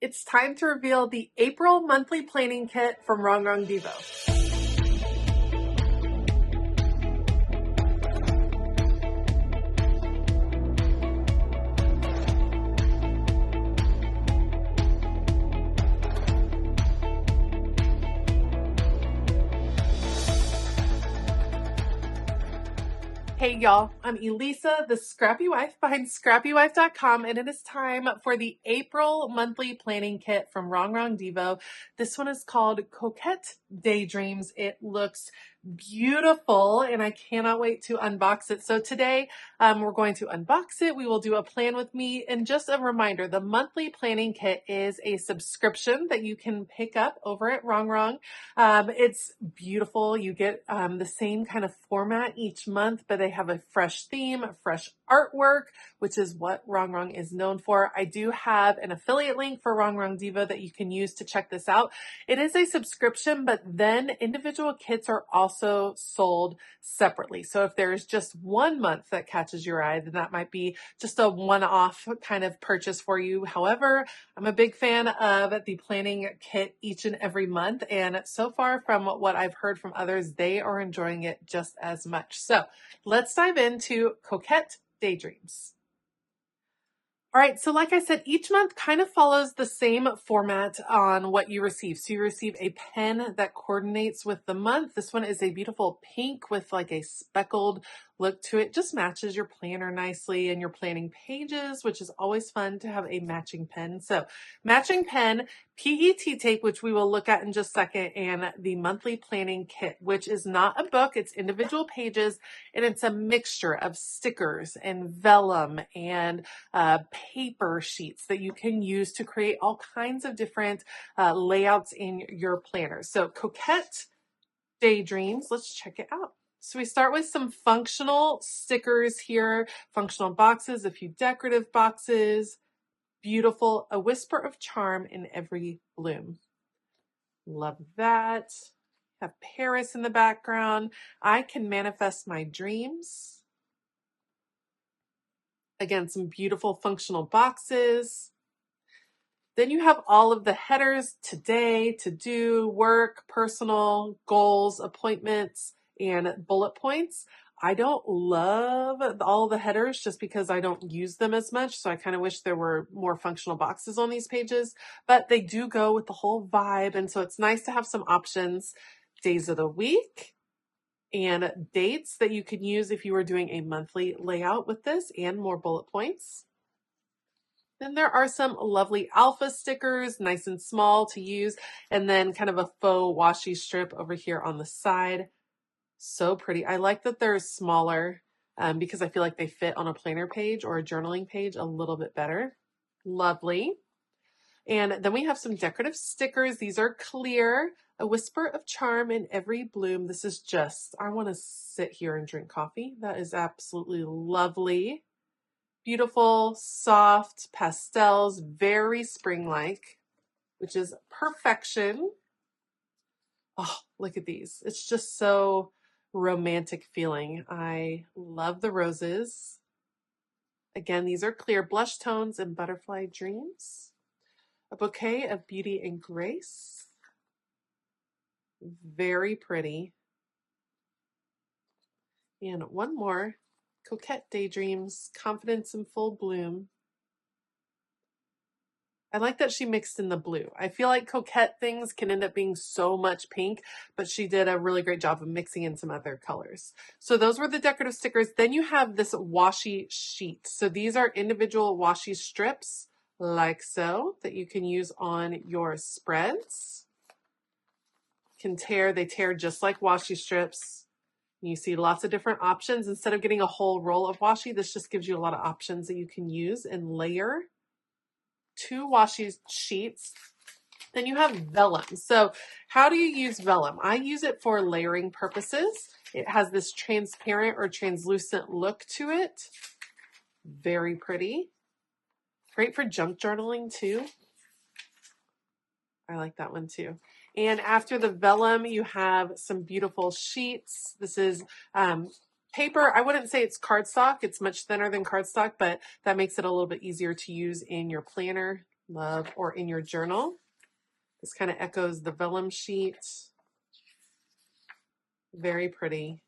It's time to reveal the April monthly planning kit from Rongrong Devo. Hey y'all, I'm Elisa, the Scrappy Wife behind ScrappyWife.com, and it is time for the April monthly planning kit from Rongrong Devo. This one is called Coquette Day Dreams. It looks beautiful and I cannot wait to unbox it. So today we're going to unbox it. We will do a plan with me, and just a reminder, the monthly planning kit is a subscription that you can pick up over at Rongrong. It's beautiful. You get the same kind of format each month, but they have a fresh theme, fresh artwork, which is what Rongrong is known for. I do have an affiliate link for Rongrong Devo that you can use to check this out. It is a subscription, but then individual kits are also sold separately. So if there's just one month that catches your eye, then that might be just a one-off kind of purchase for you. However, I'm a big fan of the planning kit each and every month, and so far from what I've heard from others, they are enjoying it just as much. So let's dive into Coquette Day Dreams. All right, so like I said, each month kind of follows the same format on what you receive. So you receive a pen that coordinates with the month. This one is a beautiful pink with like a speckled look to it. Just matches your planner nicely and your planning pages, which is always fun to have a matching pen. So matching pen, PET tape, which we will look at in just a second, and the monthly planning kit, which is not a book, it's individual pages, and it's a mixture of stickers and vellum and paper sheets that you can use to create all kinds of different layouts in your planner. So Coquette Day Dreams, let's check it out. So we start with some functional stickers here, functional boxes, a few decorative boxes. Beautiful, a whisper of charm in every bloom. Love that. Have Paris in the background. I can manifest my dreams. Again, some beautiful functional boxes. Then you have all of the headers: today, to do, work, personal, goals, appointments, and bullet points. I don't love all the headers just because I don't use them as much. So I kind of wish there were more functional boxes on these pages, but they do go with the whole vibe. And so it's nice to have some options, days of the week, and dates that you could use if you were doing a monthly layout with this, and more bullet points. Then there are some lovely alpha stickers, nice and small to use, and then kind of a faux washi strip over here on the side. So pretty. I like that they're smaller because I feel like they fit on a planner page or a journaling page a little bit better. Lovely. And then we have some decorative stickers. These are clear, a whisper of charm in every bloom. This is just, I want to sit here and drink coffee. That is absolutely lovely. Beautiful, soft pastels, very spring-like, which is perfection. Oh, look at these. It's just so romantic feeling. I love the roses. Again, these are clear blush tones and butterfly dreams. A bouquet of beauty and grace. Very pretty. And one more. Coquette Daydreams, confidence in full bloom. I like that she mixed in the blue. I feel like coquette things can end up being so much pink, but she did a really great job of mixing in some other colors. So those were the decorative stickers. Then you have this washi sheet. So these are individual washi strips, like so, that you can use on your spreads. They tear just like washi strips. You see lots of different options. Instead of getting a whole roll of washi, this just gives you a lot of options that you can use and layer. 2 washi sheets. Then you have vellum. So how do you use vellum? I use it for layering purposes. It has this transparent or translucent look to it. Very pretty. Great for junk journaling too. I like that one too. And after the vellum, you have some beautiful sheets. This is paper. I wouldn't say it's cardstock. It's much thinner than cardstock, but that makes it a little bit easier to use in your planner. Love. Or in your journal. This kind of echoes the vellum sheet. Very pretty.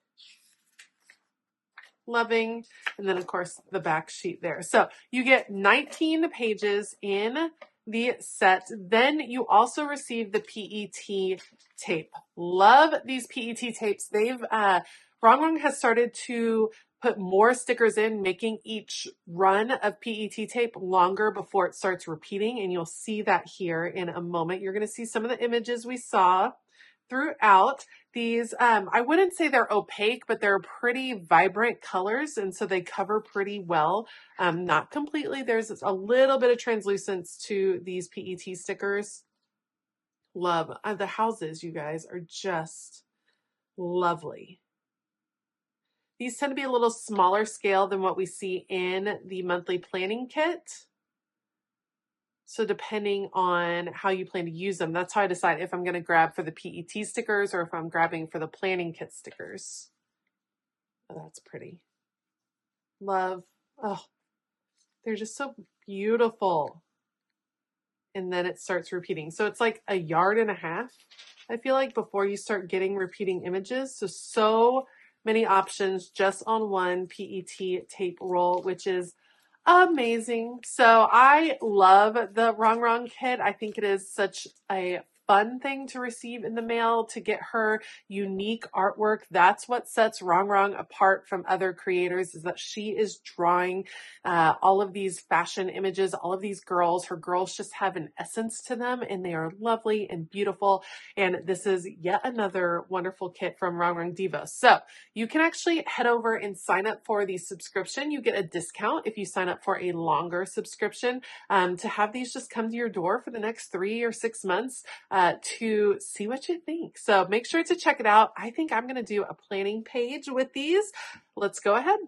Loving. And then of course the back sheet there. So you get 19 pages in the set. Then you also receive the PET tape. Love these PET tapes. Rongrong has started to put more stickers in, making each run of PET tape longer before it starts repeating. And you'll see that here in a moment. You're going to see some of the images we saw throughout. These, I wouldn't say they're opaque, but they're pretty vibrant colors. And so they cover pretty well. Not completely. There's a little bit of translucence to these PET stickers. Love. The houses, you guys, are just lovely. These tend to be a little smaller scale than what we see in the monthly planning kit. So depending on how you plan to use them, that's how I decide if I'm going to grab for the PET stickers or if I'm grabbing for the planning kit stickers. Oh, that's pretty. Love. Oh, they're just so beautiful. And then it starts repeating. So it's like a yard and a half, I feel like, before you start getting repeating images. So many options just on one PET tape roll, which is amazing. So I love the Rongrong kit. I think it is such a fun thing to receive in the mail, to get her unique artwork. That's what sets Rongrong apart from other creators, is that she is drawing all of these fashion images, all of these girls. Her girls just have an essence to them, and they are lovely and beautiful. And this is yet another wonderful kit from Rongrong Diva. So you can actually head over and sign up for the subscription. You get a discount if you sign up for a longer subscription, to have these just come to your door for the next 3 or 6 months, to see what you think. So make sure to check it out. I think I'm going to do a planning page with these. Let's go ahead.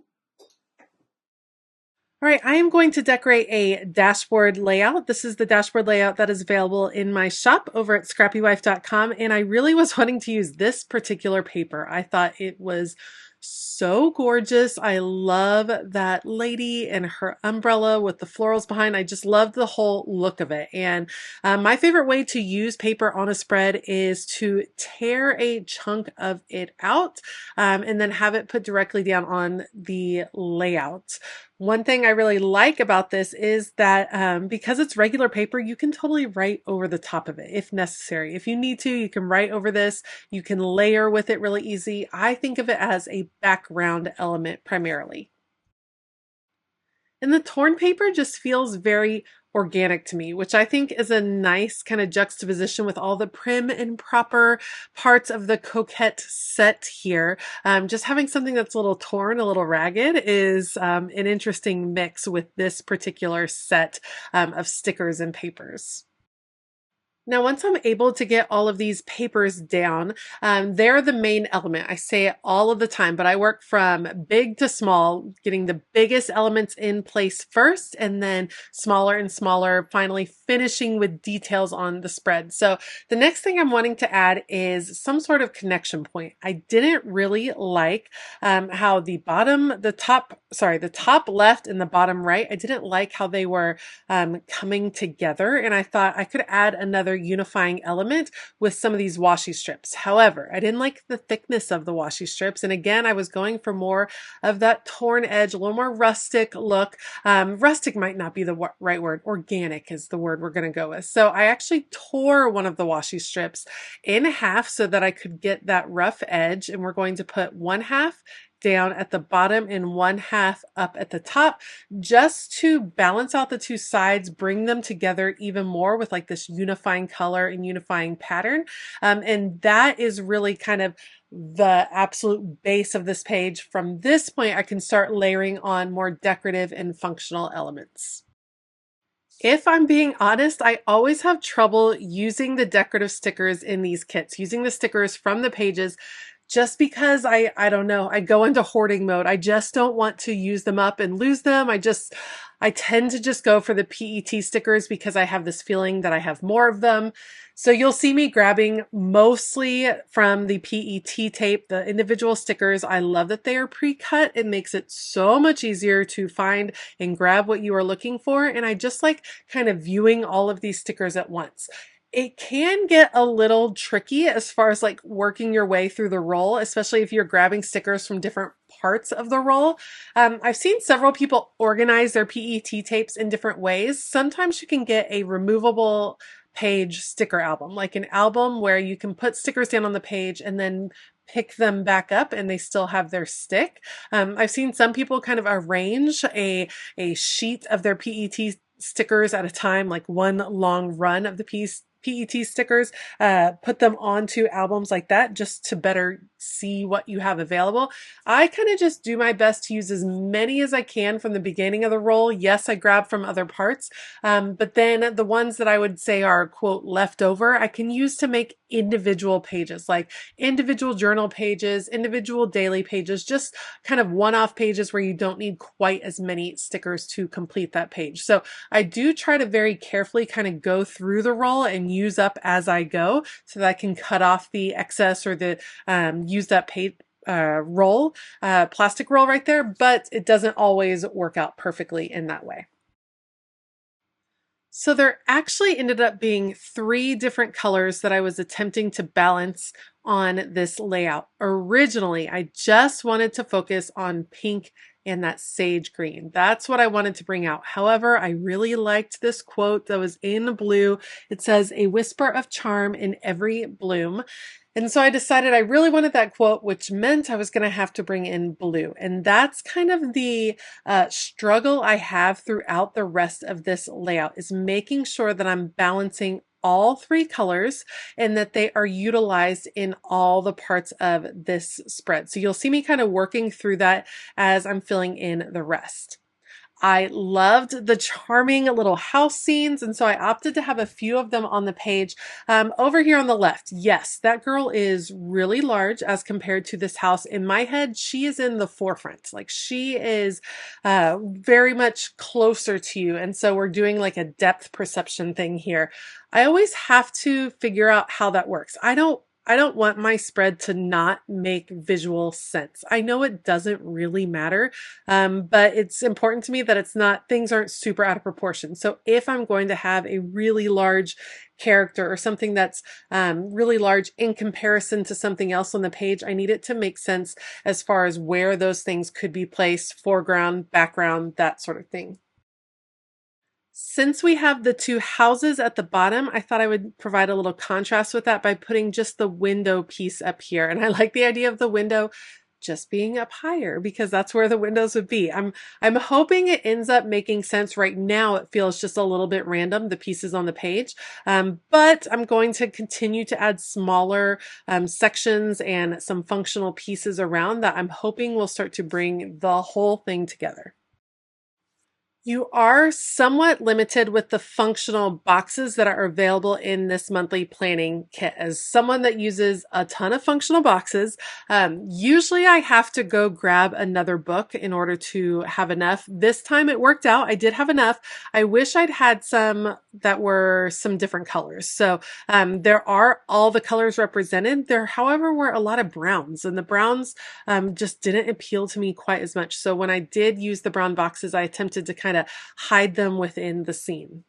All right, I am going to decorate a dashboard layout. This is the dashboard layout that is available in my shop over at ScrappyWife.com. And I really was wanting to use this particular paper. I thought it was so gorgeous. I love that lady and her umbrella with the florals behind. I just love the whole look of it. And my favorite way to use paper on a spread is to tear a chunk of it out, and then have it put directly down on the layout. One thing I really like about this is that because it's regular paper, you can totally write over the top of it if necessary. If you need to, you can write over this. You can layer with it really easy. I think of it as a background element primarily. And the torn paper just feels very organic to me, which I think is a nice kind of juxtaposition with all the prim and proper parts of the Coquette set here. Just having something that's a little torn, a little ragged is an interesting mix with this particular set of stickers and papers. Now, once I'm able to get all of these papers down, they're the main element. I say it all of the time, but I work from big to small, getting the biggest elements in place first, and then smaller and smaller, finally finishing with details on the spread. So the next thing I'm wanting to add is some sort of connection point. I didn't really like how the top left and the bottom right, I didn't like how they were coming together. And I thought I could add another unifying element with some of these washi strips. However, I didn't like the thickness of the washi strips. And again, I was going for more of that torn edge, a little more rustic look. Rustic might not be the right word. Organic is the word we're going to go with. So I actually tore one of the washi strips in half so that I could get that rough edge. And we're going to put one half down at the bottom and one half up at the top, just to balance out the two sides, bring them together even more with like this unifying color and unifying pattern. And that is really kind of the absolute base of this page. From this point, I can start layering on more decorative and functional elements. If I'm being honest, I always have trouble using the decorative stickers in these kits, using the stickers from the pages, just because I don't know, I go into hoarding mode. I just don't want to use them up and lose them. I tend to just go for the PET stickers because I have this feeling that I have more of them. So you'll see me grabbing mostly from the PET tape, the individual stickers. I love that they are pre-cut. It makes it so much easier to find and grab what you are looking for. And I just like kind of viewing all of these stickers at once. It can get a little tricky as far as like working your way through the roll, especially if you're grabbing stickers from different parts of the roll. I've seen several people organize their PET tapes in different ways. Sometimes you can get a removable page sticker album, like an album where you can put stickers down on the page and then pick them back up and they still have their stick. I've seen some people kind of arrange a sheet of their PET stickers at a time, like one long run of the PET stickers, put them onto albums like that just to better see what you have available. I kind of just do my best to use as many as I can from the beginning of the roll. Yes, I grab from other parts, but then the ones that I would say are quote leftover, I can use to make individual pages, like individual journal pages, individual daily pages, just kind of one-off pages where you don't need quite as many stickers to complete that page. So I do try to very carefully kind of go through the roll and use up as I go so that I can cut off the excess or the use that page plastic roll right there, but it doesn't always work out perfectly in that way. So there actually ended up being 3 different colors that I was attempting to balance on this layout. Originally, I just wanted to focus on pink and that sage green. That's what I wanted to bring out. However, I really liked this quote that was in blue. It says, "A whisper of charm in every bloom." And so I decided I really wanted that quote, which meant I was going to have to bring in blue. And that's kind of the struggle I have throughout the rest of this layout, is making sure that I'm balancing all 3 colors and that they are utilized in all the parts of this spread. So you'll see me kind of working through that as I'm filling in the rest. I loved the charming little house scenes, and so I opted to have a few of them on the page. Over here on the left, yes, that girl is really large as compared to this house. In my head, she is in the forefront. Like, she is very much closer to you, and so we're doing like a depth perception thing here. I always have to figure out how that works. I don't want my spread to not make visual sense. I know it doesn't really matter, but it's important to me that things aren't super out of proportion. So if I'm going to have a really large character or something that's really large in comparison to something else on the page, I need it to make sense as far as where those things could be placed, foreground, background, that sort of thing. Since we have the 2 houses at the bottom, I thought I would provide a little contrast with that by putting just the window piece up here. And I like the idea of the window just being up higher because that's where the windows would be. I'm hoping it ends up making sense. Right now it feels just a little bit random, the pieces on the page, but I'm going to continue to add smaller sections and some functional pieces around that I'm hoping will start to bring the whole thing together. You are somewhat limited with the functional boxes that are available in this monthly planning kit. As someone that uses a ton of functional boxes, usually I have to go grab another book in order to have enough. This time it worked out. I did have enough. I wish I'd had some that were some different colors. So there are all the colors represented. There, however, were a lot of browns, and the browns just didn't appeal to me quite as much. So when I did use the brown boxes, I attempted to kind of hide them within the scene.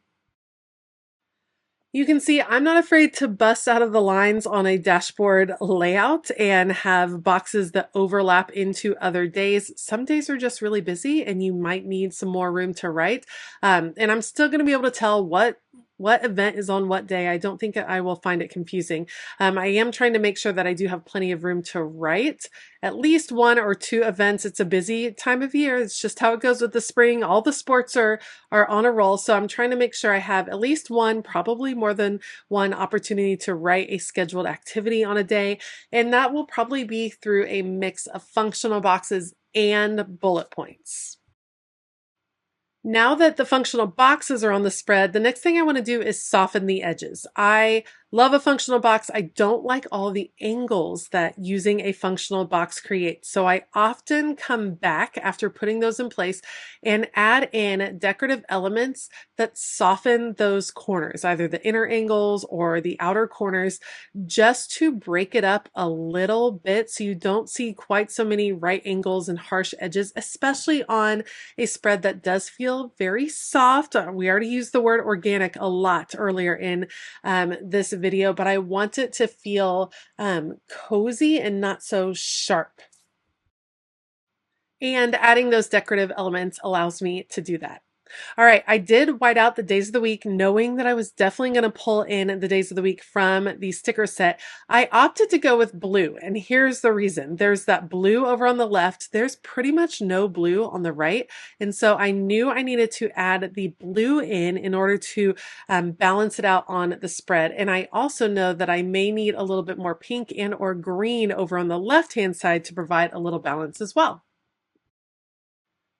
You can see I'm not afraid to bust out of the lines on a dashboard layout and have boxes that overlap into other days. Some days are just really busy and you might need some more room to write. And I'm still going to be able to tell what event is on what day. I don't think I will find it confusing. I am trying to make sure that I do have plenty of room to write at least 1 or 2 events. It's a busy time of year. It's just how it goes with the spring. All the sports are on a roll. So I'm trying to make sure I have at least 1, probably more than 1 opportunity to write a scheduled activity on a day. And that will probably be through a mix of functional boxes and bullet points. Now that the functional boxes are on the spread, the next thing I want to do is soften the edges. I love a functional box. I don't like all the angles that using a functional box creates. So I often come back after putting those in place and add in decorative elements that soften those corners, either the inner angles or the outer corners, just to break it up a little bit so you don't see quite so many right angles and harsh edges, especially on a spread that does feel very soft. We already used the word organic a lot earlier in this video, but I want it to feel cozy and not so sharp. And adding those decorative elements allows me to do that. All right, I did white out the days of the week, knowing that I was definitely going to pull in the days of the week from the sticker set. I opted to go with blue, and here's the reason. There's that blue over on the left. There's pretty much no blue on the right, and so I knew I needed to add the blue in order to balance it out on the spread. And I also know that I may need a little bit more pink and or green over on the left-hand side to provide a little balance as well.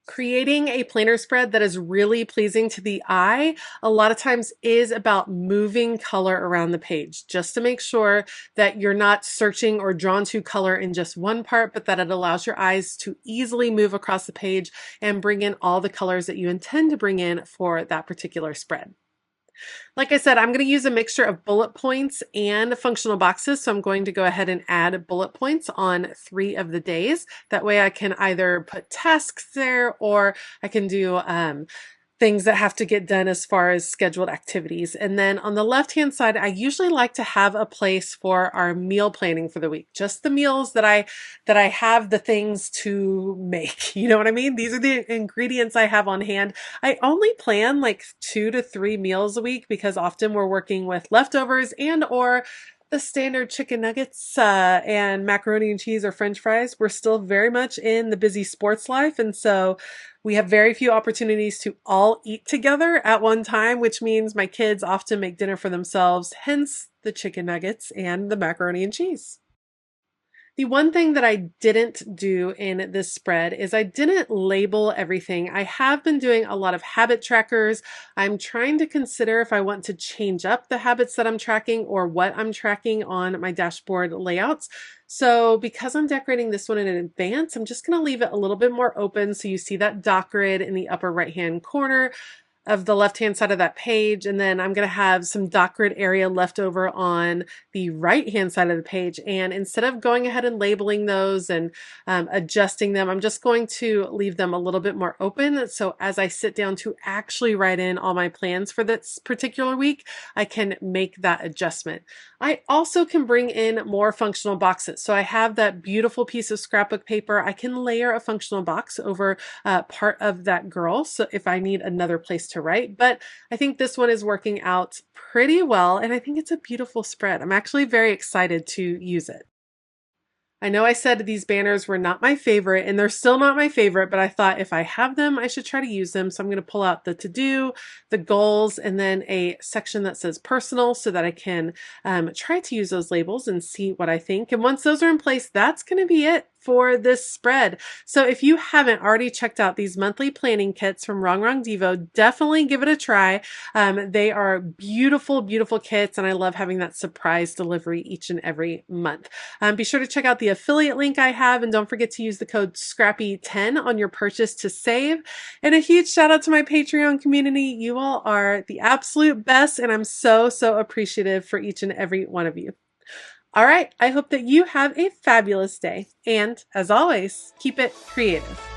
Creating a planner spread that is really pleasing to the eye a lot of times is about moving color around the page, just to make sure that you're not searching or drawn to color in just one part, but that it allows your eyes to easily move across the page and bring in all the colors that you intend to bring in for that particular spread. Like I said, I'm going to use a mixture of bullet points and functional boxes. So I'm going to go ahead and add bullet points on 3 of the days. That way I can either put tasks there or I can do things that have to get done as far as scheduled activities. And then on the left-hand side, I usually like to have a place for our meal planning for the week. Just the meals that I have the things to make. You know what I mean? These are the ingredients I have on hand. I only plan like 2 to 3 meals a week because often we're working with leftovers and or the standard chicken nuggets and macaroni and cheese or french fries. We're still very much in the busy sports life, and so we have very few opportunities to all eat together at one time, which means my kids often make dinner for themselves, hence the chicken nuggets and the macaroni and cheese. The one thing that I didn't do in this spread is I didn't label everything. I have been doing a lot of habit trackers. I'm trying to consider if I want to change up the habits that I'm tracking or what I'm tracking on my dashboard layouts. So because I'm decorating this one in advance, I'm just going to leave it a little bit more open so you see that dock grid in the upper right-hand corner of the left-hand side of that page, and then I'm going to have some dock grid area left over on the right-hand side of the page. And instead of going ahead and labeling those and adjusting them, I'm just going to leave them a little bit more open. So as I sit down to actually write in all my plans for this particular week, I can make that adjustment. I also can bring in more functional boxes. So I have that beautiful piece of scrapbook paper. I can layer a functional box over part of that girl. So if I need another place to write, but I think this one is working out pretty well, and I think it's a beautiful spread. I'm actually very excited to use it. I know I said these banners were not my favorite, and they're still not my favorite, but I thought if I have them, I should try to use them. So I'm going to pull out the to-do, the goals, and then a section that says personal so that I can try to use those labels and see what I think. And once those are in place, that's going to be it for this spread. So if you haven't already checked out these monthly planning kits from Rongrong Devo, definitely give it a try. They are beautiful, beautiful kits, and I love having that surprise delivery each and every month. Be sure to check out the affiliate link I have, and don't forget to use the code SCRAPPY10 on your purchase to save. And a huge shout out to my Patreon community. You all are the absolute best, and I'm so, so appreciative for each and every one of you. All right, I hope that you have a fabulous day. And as always, keep it creative.